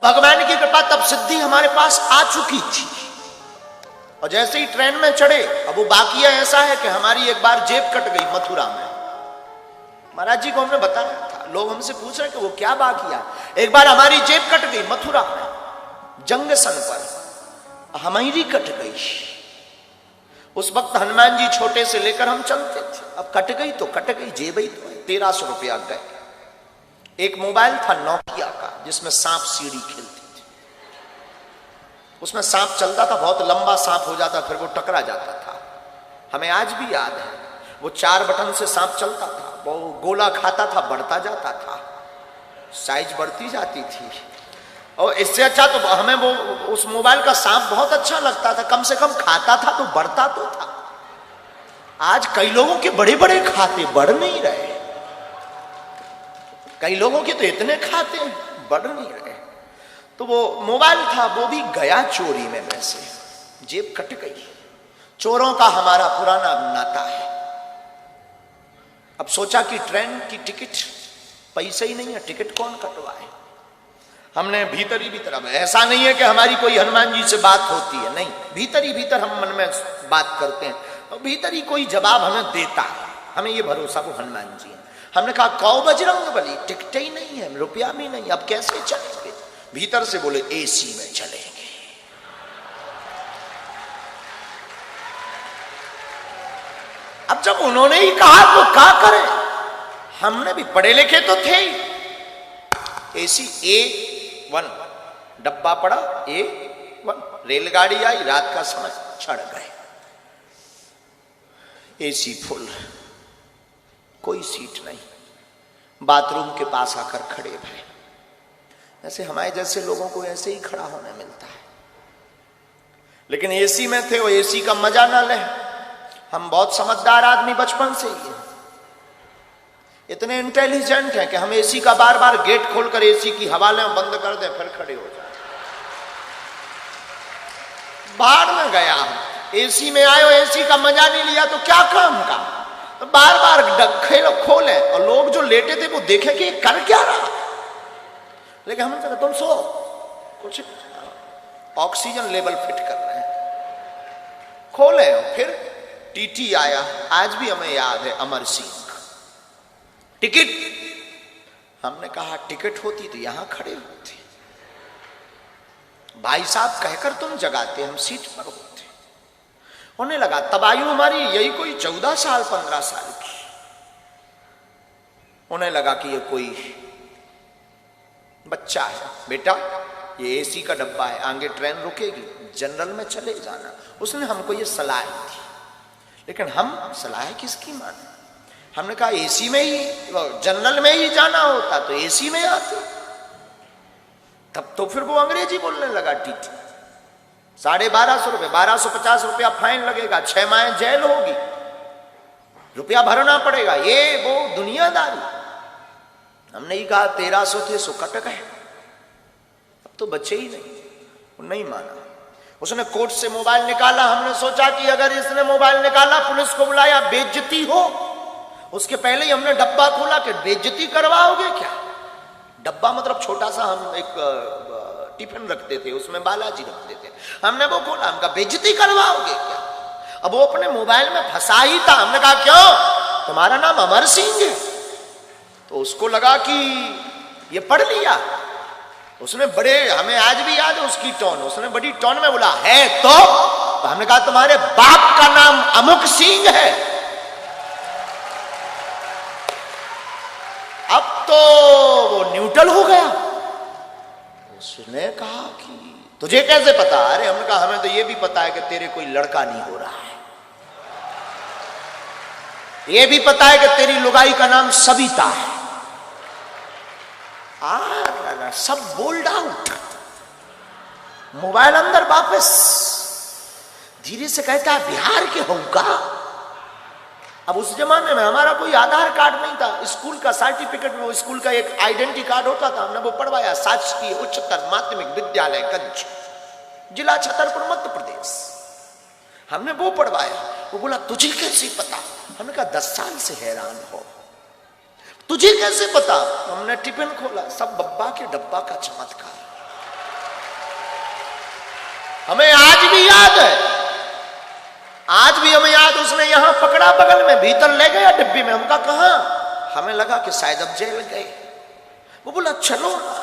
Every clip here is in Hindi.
भगवान की कृपा तब सिद्धि हमारे पास आ चुकी थी और जैसे ही ट्रेन में चढ़े, अब वो बाकिया ऐसा है कि हमारी एक बार जेब कट गई मथुरा में। महाराज जी को हमने बताया था, लोग हमसे पूछ रहे कि वो क्या बाकिया। एक बार हमारी जेब कट गई मथुरा में जंक्शन पर, हमारी कट गई। उस वक्त हनुमान जी छोटे से लेकर हम चलते थे, अब कट गई तो कट गई, जेब ही तो 1300 रुपया गए। एक मोबाइल था नोकिया का जिसमें सांप सीढ़ी खेलती थी, उसमें सांप चलता था, बहुत लंबा सांप हो जाता, फिर वो टकरा जाता था। हमें आज भी याद है, वो 4 बटन से सांप चलता था, वो गोला खाता था, बढ़ता जाता था, साइज बढ़ती जाती थी। और इससे अच्छा तो हमें वो उस मोबाइल का सांप बहुत अच्छा लगता था, कम से कम खाता था तो बढ़ता तो था। आज कई लोगों के बड़े बड़े खाते बढ़ नहीं रहे, कई लोगों के तो इतने खाते बढ़ नहीं रहे। तो वो मोबाइल था, वो भी गया चोरी में, वैसे जेब कट गई। चोरों का हमारा पुराना नाता है। अब सोचा कि ट्रेन की टिकट, पैसे ही नहीं है, टिकट कौन कटवाए। हमने भीतर ही भीतर, अब ऐसा नहीं है कि हमारी कोई हनुमान जी से बात होती है, नहीं, भीतर ही भीतर हम मन में बात करते हैं और भीतर ही कोई जवाब हमें देता है। हमें ये भरोसा वो हनुमान जी है। हमने कहा कौ बजरंग बली, टिकट ही नहीं है, रुपया भी नहीं, अब कैसे चलेंगे। भीतर से बोले एसी में चलेंगे। अब जब उन्होंने ही कहा तो क्या करें, हमने भी पढ़े लिखे तो थे ही। एसी A1 डब्बा पड़ा, A1 रेलगाड़ी आई, रात का समय, चढ़ गए। एसी फुल, कोई सीट नहीं, बाथरूम के पास आकर खड़े भरे। ऐसे हमारे जैसे लोगों को ऐसे ही खड़ा होने मिलता है, लेकिन एसी में थे, वो एसी का मजा ना ले। हम बहुत समझदार आदमी बचपन से ही है, इतने इंटेलिजेंट हैं कि हम एसी का बार बार गेट खोलकर एसी की हवा लें, बंद कर दें, फिर खड़े हो जाए। बाहर में गया, एसी में आए, एसी का मजा नहीं लिया तो क्या काम का। तो बार बार डखे खोले और लोग जो लेटे थे वो देखे कि कर क्या रहा। लेकिन हमने कहा तुम सो, कुछ ऑक्सीजन लेवल फिट कर रहे हैं। खोले, फिर टीटी आया, आज भी हमें याद है, अमर सिंह। टिकट, हमने कहा टिकट होती तो यहां खड़े होते, भाई साहब कहकर तुम जगाते, हम सीट पर होते। होने लगा, तब आयु हमारी यही कोई 14 साल 15 साल की। होने लगा कि ये कोई बच्चा है, बेटा ये एसी का डब्बा है, आगे ट्रेन रुकेगी, जनरल में चले जाना। उसने हमको ये सलाह दी, लेकिन हम सलाह किसकी माने। हमने कहा एसी में ही, जनरल में ही जाना होता तो एसी में आते। तब तो फिर वो अंग्रेजी बोलने लगा, टीटी 1250 रुपये, 1250 रुपया फाइन लगेगा, 6 माह जेल होगी, रुपया भरना पड़ेगा, ये वो दुनियादारी। हमने ही कहा 1300 थे सो कट गए, अब तो बचे ही नहीं। वो नहीं माना, उसने कोर्ट से मोबाइल निकाला। हमने सोचा कि अगर इसने मोबाइल निकाला, पुलिस को बुलाया, बेइज्जती हो। उसके पहले ही हमने डब्बा खोला कि बेइज्जती करवाओगे क्या। डब्बा मतलब छोटा सा, हम एक टिफिन रखते थे, उसमें बालाजी रखते थे। हमने वो खोला, हमने कहा बेइज्जती करवाओगे क्या। अब वो अपने मोबाइल में फंसा ही था। हमने कहा क्यों, तुम्हारा नाम अमर सिंह है। तो उसको लगा कि ये पढ़ लिया। उसने बड़े, हमें आज भी याद है उसकी टोन, उसने बड़ी टोन में बोला है तो हमने कहा तुम्हारे बाप का नाम अमुक सिंह है। अब तो वो न्यूट्रल हो गया। उसने कहा कि तुझे कैसे पता। अरे हमने कहा हमें तो ये भी पता है कि तेरे कोई लड़का नहीं हो रहा है, ये भी पता है कि तेरी लुगाई का नाम सविता है। सब बोल्ड आउट, मोबाइल अंदर वापस। धीरे से कहता है बिहार के होगा। अब उस जमाने में हमारा कोई आधार कार्ड नहीं था, स्कूल का सर्टिफिकेट में वो स्कूल का एक आइडेंटिटी कार्ड होता था, हमने वो पढ़वाया। शासकीय उच्चतर माध्यमिक विद्यालय गंज, जिला छतरपुर, मध्य प्रदेश। हमने वो पढ़वाया। वो बोला तुझे कैसे पता। हमने कहा 10 साल से हैरान हो, तुझे कैसे पता। हमने टिफिन खोला, सब बब्बा के डब्बा का चमत्कार। हमें आज भी याद है, आज भी हमें याद, उसने यहां पकड़ा बगल में, भीतर ले गया डिब्बी में। हमका कहा, हमें लगा कि शायद अब जेल गए। वो बोला चलो ना।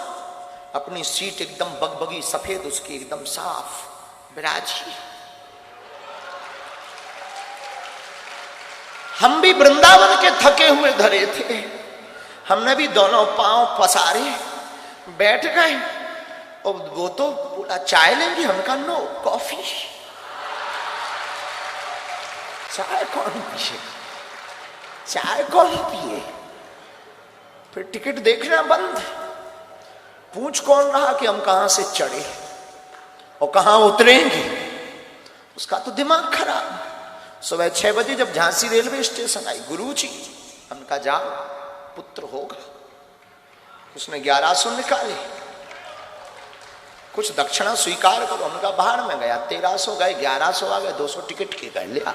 अपनी सीट एकदम बगबगी सफेद, उसकी एकदम साफ बिराजी। हम भी वृंदावन के थके हुए धरे थे, हमने भी दोनों पांव पसारे बैठ गए। और वो तो बोला चाय लेंगे, हमका नो, कॉफी। चाय कौन पिए, चाय कौन पिए। फिर टिकट देखना बंद, पूछ कौन रहा कि हम कहां से चढ़े और कहां उतरेंगे। उसका तो दिमाग खराब। सुबह 6 बजे जब झांसी रेलवे स्टेशन आई, गुरुजी, हमका जाओ पुत्र होगा। उसने 1100 निकाले, कुछ दक्षिणा स्वीकार करो। हमका बाहर में गया, 1300 गए, 1100 आ गए, 200 टिकट के गए, लिया।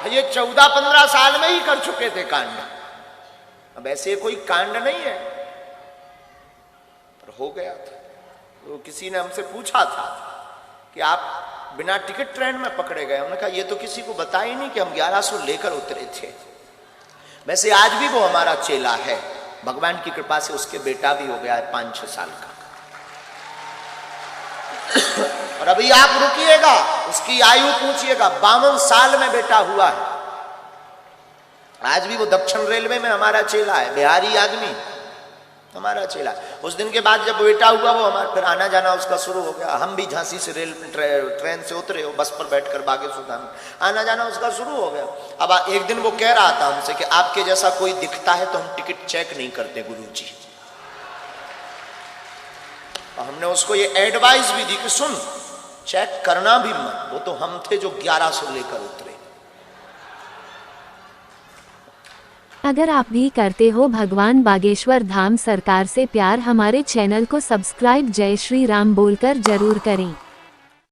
ये 14-15 साल में ही कर चुके थे कांड। अब ऐसे कोई कांड नहीं है, पर हो गया था। तो किसी ने हमसे पूछा था कि आप बिना टिकट ट्रेन में पकड़े गए। हमने कहा ये तो किसी को बता ही नहीं कि हम 1100 लेकर उतरे थे। वैसे आज भी वो हमारा चेला है, भगवान की कृपा से उसके बेटा भी हो गया है 5-6 साल का। और अभी आप रुकिएगा, उसकी आयु पूछिएगा, 52 साल में बेटा हुआ है। आज भी वो दक्षिण रेलवे में हमारा चेला है, बिहारी आदमी, हमारा चेला। उस दिन के बाद जब बेटा हुआ, वो हमारा फिर आना जाना उसका शुरू हो गया। हम भी झांसी से ट्रेन से उतरे, बस पर बैठकर बागेश्वर धाम आना जाना उसका शुरू हो गया। अब एक दिन वो कह रहा था हमसे कि आपके जैसा कोई दिखता है तो हम टिकट चेक नहीं करते गुरुजी। और हमने उसको ये एडवाइस भी दी कि सुन, चेक करना भी मत, वो तो हम थे जो 1100 लेकर उतरे। अगर आप भी करते हो भगवान बागेश्वर धाम सरकार से प्यार, हमारे चैनल को सब्सक्राइब जय श्री राम बोलकर जरूर करें।